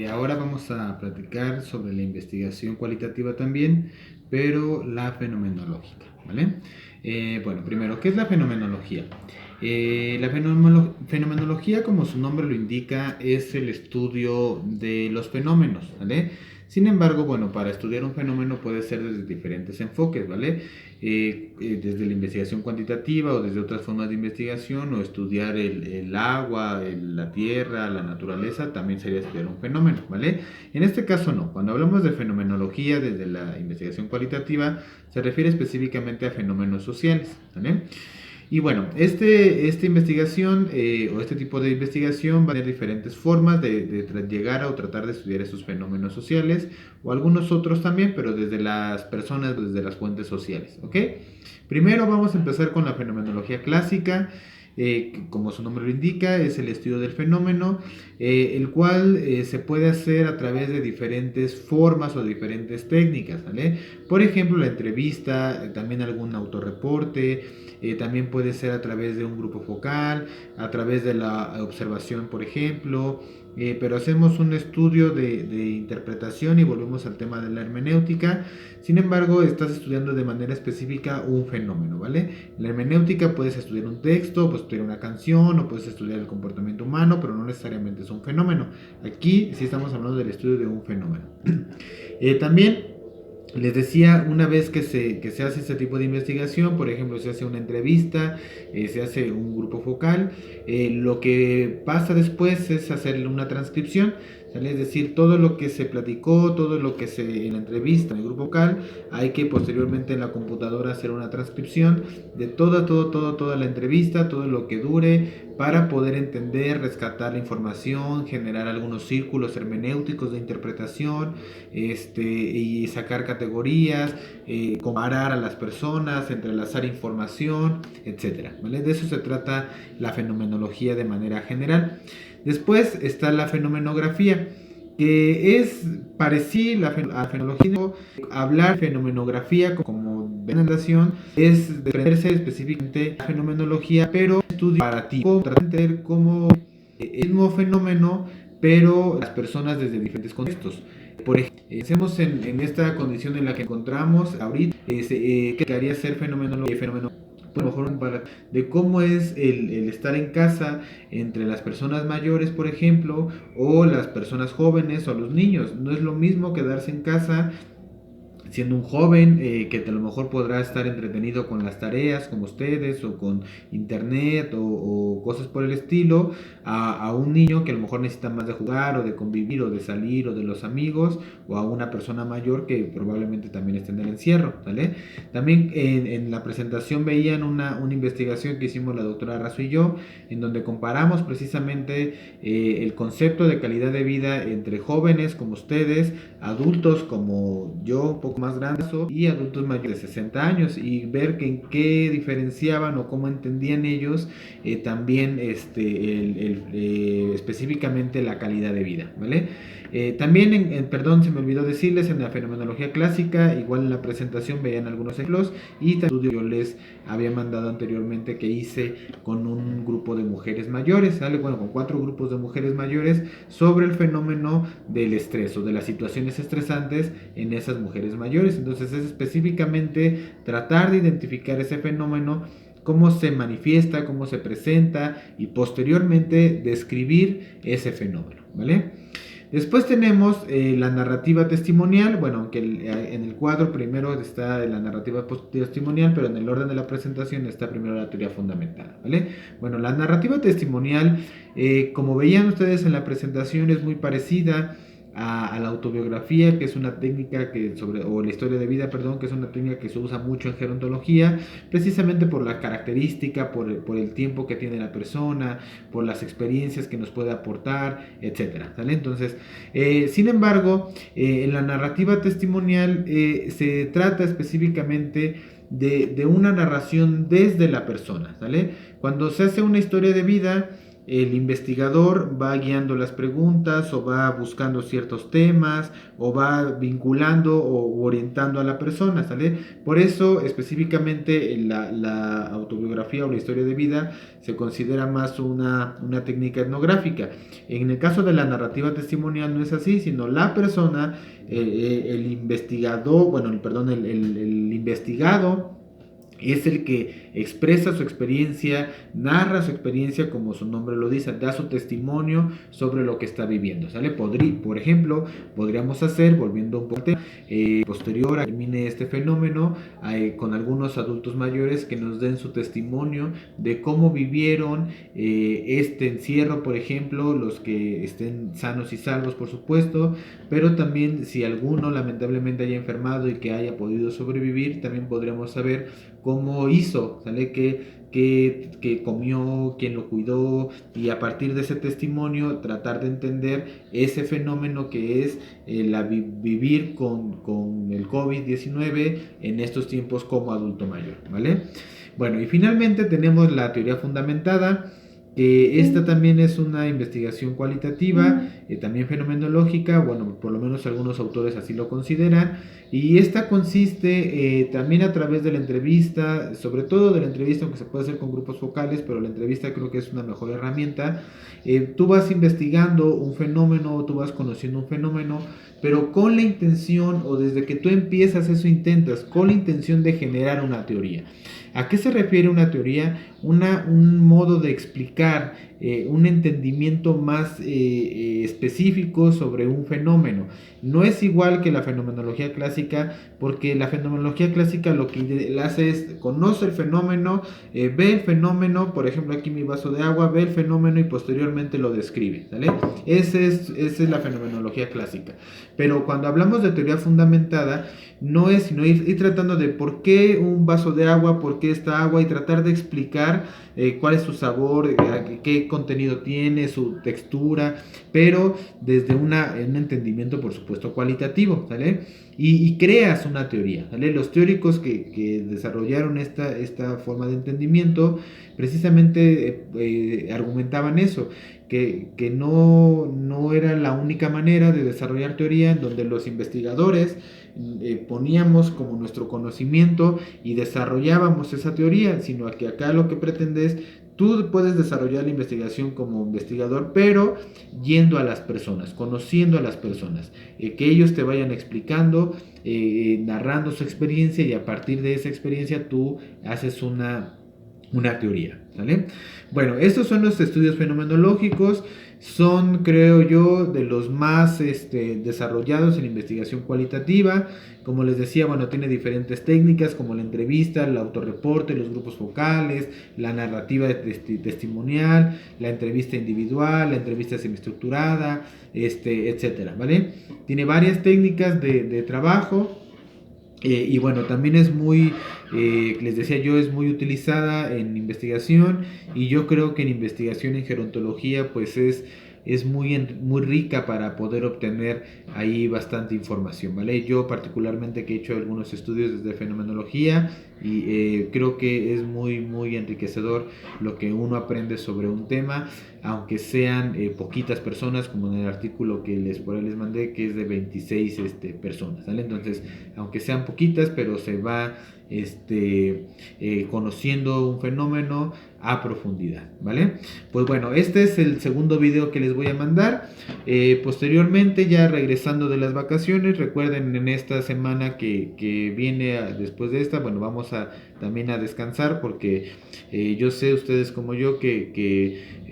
Ahora vamos a platicar sobre la investigación cualitativa también, pero la fenomenológica, ¿vale? Bueno, primero, ¿qué es la fenomenología? La fenomenología, como su nombre lo indica, es el estudio de los fenómenos, ¿vale? Sin embargo, bueno, para estudiar un fenómeno puede ser desde diferentes enfoques, ¿vale? Desde la investigación cuantitativa o desde otras formas de investigación o estudiar el agua, la tierra, la naturaleza, también sería estudiar un fenómeno, ¿vale? En este caso no, cuando hablamos de fenomenología desde la investigación cualitativa se refiere específicamente a fenómenos sociales, ¿vale? Y bueno, esta investigación o este tipo de investigación va a tener diferentes formas de llegar o tratar de estudiar esos fenómenos sociales o algunos otros también, pero desde las personas, desde las fuentes sociales, ¿ok? Primero vamos a empezar con la fenomenología clásica. Que como su nombre lo indica, es el estudio del fenómeno, el cual se puede hacer a través de diferentes formas o diferentes técnicas, ¿vale? Por ejemplo, la entrevista, también algún autorreporte, también puede ser a través de un grupo focal, a través de la observación, por ejemplo, pero hacemos un estudio de interpretación y volvemos al tema de la hermenéutica. Sin embargo, estás estudiando de manera específica un fenómeno, ¿vale? En la hermenéutica puedes estudiar un texto, puedes estudiar una canción o puedes estudiar el comportamiento humano, pero no necesariamente es un fenómeno. Aquí sí estamos hablando del estudio de un fenómeno. También les decía, una vez que se hace este tipo de investigación, por ejemplo, se hace una entrevista, se hace un grupo focal, lo que pasa después es hacerle una transcripción, ¿sale? Es decir, todo lo que se platicó, todo lo que se en la entrevista, en el grupo focal, hay que posteriormente en la computadora hacer una transcripción de toda la entrevista, todo lo que dure, para poder entender, rescatar la información, generar algunos círculos hermenéuticos de interpretación, y sacar categorías, comparar a las personas, entrelazar información, etcétera, ¿vale? De eso se trata la fenomenología de manera general. Después está la fenomenografía, que es parecida a la fenomenología. Hablar de fenomenografía como validación es desprenderse específicamente de la fenomenología, pero estudio comparativo, tratar de entender cómo el mismo fenómeno, pero las personas desde diferentes contextos. Por ejemplo, pensemos en esta condición en la que encontramos ahorita, que quería ser fenomenología, a lo mejor de cómo es el estar en casa entre las personas mayores, por ejemplo, o las personas jóvenes o los niños. No es lo mismo quedarse en casa siendo un joven que a lo mejor podrá estar entretenido con las tareas como ustedes o con internet o cosas por el estilo, a un niño que a lo mejor necesita más de jugar o de convivir o de salir o de los amigos, o a una persona mayor que probablemente también esté en el encierro, ¿vale? También en la presentación veían una investigación que hicimos la doctora Razo y yo, en donde comparamos precisamente el concepto de calidad de vida entre jóvenes como ustedes, adultos como yo, un poco más grandes, y adultos mayores de 60 años, y ver que en qué diferenciaban o cómo entendían ellos también específicamente la calidad de vida, ¿vale? También, perdón, se me olvidó decirles, en la fenomenología clásica, igual en la presentación veían algunos ejemplos, y también yo les había mandado anteriormente que hice con un grupo de mujeres mayores, ¿vale? Bueno, con 4 grupos de mujeres mayores sobre el fenómeno del estrés o de las situaciones estresantes en esas mujeres mayores. Entonces es específicamente tratar de identificar ese fenómeno, cómo se manifiesta, cómo se presenta, y posteriormente describir ese fenómeno, ¿vale? Después tenemos la narrativa testimonial. Bueno, aunque en el cuadro primero está la narrativa testimonial, pero en el orden de la presentación está primero la teoría fundamental, ¿vale? Bueno, la narrativa testimonial, como veían ustedes en la presentación, es muy parecida a la autobiografía, que es una técnica o la historia de vida, perdón, que es una técnica que se usa mucho en gerontología, precisamente por la característica, por el tiempo que tiene la persona, por las experiencias que nos puede aportar, etcétera, ¿vale? Entonces, sin embargo, en la narrativa testimonial se trata específicamente de una narración desde la persona, ¿vale? Cuando se hace una historia de vida, el investigador va guiando las preguntas o va buscando ciertos temas o va vinculando o orientando a la persona, ¿sale? Por eso específicamente la autobiografía o la historia de vida se considera más una técnica etnográfica. En el caso de la narrativa testimonial no es así, sino la persona, el investigador, bueno, perdón, el investigado es el que expresa su experiencia, narra su experiencia como su nombre lo dice, da su testimonio sobre lo que está viviendo, ¿sale? Por ejemplo, podríamos hacer, volviendo un poco, posterior a que termine este fenómeno, con algunos adultos mayores que nos den su testimonio de cómo vivieron este encierro, por ejemplo, los que estén sanos y salvos, por supuesto, pero también si alguno lamentablemente haya enfermado y que haya podido sobrevivir, también podríamos saber cómo hizo, ¿sale? Que comió, quién lo cuidó, y a partir de ese testimonio tratar de entender ese fenómeno que es vivir con el COVID-19 en estos tiempos como adulto mayor, ¿vale? Bueno, y finalmente tenemos la teoría fundamentada, que esta también es una investigación cualitativa, también fenomenológica, bueno, por lo menos algunos autores así lo consideran, y esta consiste también a través de la entrevista, sobre todo de la entrevista, aunque se puede hacer con grupos focales, pero la entrevista creo que es una mejor herramienta. Tú vas investigando un fenómeno, tú vas conociendo un fenómeno, pero con la intención, o desde que tú empiezas eso intentas, con la intención de generar una teoría. ¿A qué se refiere una teoría? Un modo de explicar, un entendimiento más específico sobre un fenómeno. No es igual que la fenomenología clásica, porque la fenomenología clásica lo que hace es conoce el fenómeno, ve el fenómeno, por ejemplo aquí mi vaso de agua, ve el fenómeno y posteriormente lo describe, ¿sale? Esa es la fenomenología clásica. Pero cuando hablamos de teoría fundamentada, no es sino ir tratando de por qué un vaso de agua, por qué esta agua, y tratar de explicar cuál es su sabor, qué contenido tiene, su textura, pero desde un entendimiento, por supuesto, cualitativo, ¿sale? Y creas una teoría, ¿sale? Los teóricos que desarrollaron esta forma de entendimiento precisamente argumentaban eso, que no era la única manera de desarrollar teoría, en donde los investigadores poníamos como nuestro conocimiento y desarrollábamos esa teoría, sino que acá lo que pretende es, tú puedes desarrollar la investigación como investigador, pero yendo a las personas, conociendo a las personas, que ellos te vayan explicando, narrando su experiencia, y a partir de esa experiencia tú haces una teoría, ¿vale? Bueno, estos son los estudios fenomenológicos, son, creo yo, de los más desarrollados en investigación cualitativa. Como les decía, bueno, tiene diferentes técnicas como la entrevista, el autorreporte, los grupos focales, la narrativa testimonial, la entrevista individual, la entrevista semiestructurada, etcétera, ¿vale? Tiene varias técnicas de trabajo. Y bueno, también es muy, les decía yo, es muy utilizada en investigación, y yo creo que en investigación en gerontología pues es muy rica para poder obtener ahí bastante información, ¿vale? Yo particularmente que he hecho algunos estudios desde fenomenología, y creo que es muy enriquecedor lo que uno aprende sobre un tema, aunque sean poquitas personas, como en el artículo que por ahí les mandé, que es de 26 personas, ¿vale? Entonces, aunque sean poquitas, pero se va conociendo un fenómeno a profundidad, ¿vale? Pues bueno, este es el segundo video que les voy a mandar. Posteriormente, ya regresando de las vacaciones, recuerden en esta semana que viene después de esta, bueno, vamos también a descansar, porque yo sé, ustedes como yo, que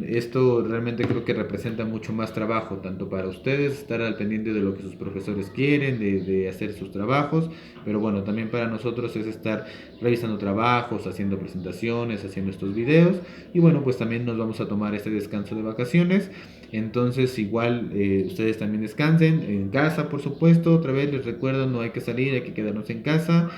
esto realmente creo que representa mucho más trabajo, tanto para ustedes, estar al pendiente de lo que sus profesores quieren, de hacer sus trabajos, pero bueno, también para nosotros es estar revisando trabajos, haciendo presentaciones, haciendo estos videos, y bueno, pues también nos vamos a tomar este descanso de vacaciones. Entonces igual ustedes también descansen en casa, por supuesto. Otra vez les recuerdo, no hay que salir, hay que quedarnos en casa,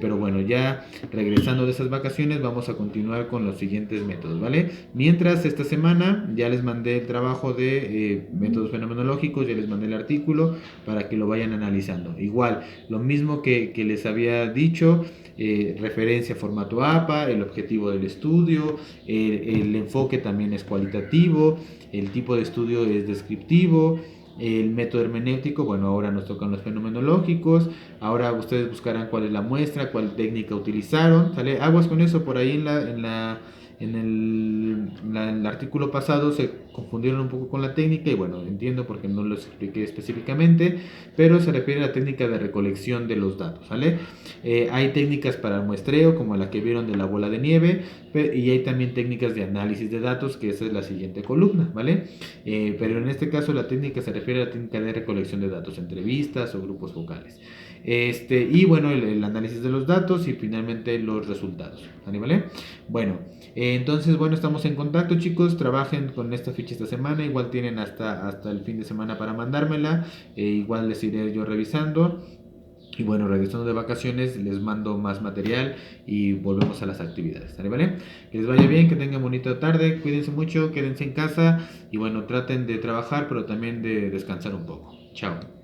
pero bueno, ya ya regresando de esas vacaciones vamos a continuar con los siguientes métodos, ¿vale? Mientras esta semana ya les mandé el trabajo de métodos fenomenológicos, ya les mandé el artículo para que lo vayan analizando. Igual, lo mismo que les había dicho, referencia formato APA, el objetivo del estudio, el enfoque también es cualitativo, el tipo de estudio es descriptivo, el método hermenéutico, bueno, ahora nos tocan los fenomenológicos, ahora ustedes buscarán cuál es la muestra, cuál técnica utilizaron, ¿sale? Aguas con eso, por ahí en el artículo pasado se confundieron un poco con la técnica y bueno, entiendo porque no lo expliqué específicamente, pero se refiere a la técnica de recolección de los datos, ¿vale? Hay técnicas para el muestreo como la que vieron de la bola de nieve y hay también técnicas de análisis de datos, que esa es la siguiente columna, ¿vale? Pero en este caso la técnica se refiere a la técnica de recolección de datos, entrevistas o grupos focales. Y bueno, el análisis de los datos y finalmente los resultados, ¿vale? Bueno, entonces, bueno, estamos en contacto, chicos. Trabajen con esta ficha esta semana. Igual tienen hasta el fin de semana para mandármela. Igual les iré yo revisando. Y bueno, regresando de vacaciones, les mando más material y volvemos a las actividades, ¿vale? Que les vaya bien, que tengan bonita tarde, cuídense mucho, quédense en casa y bueno, traten de trabajar, pero también de descansar un poco. Chao.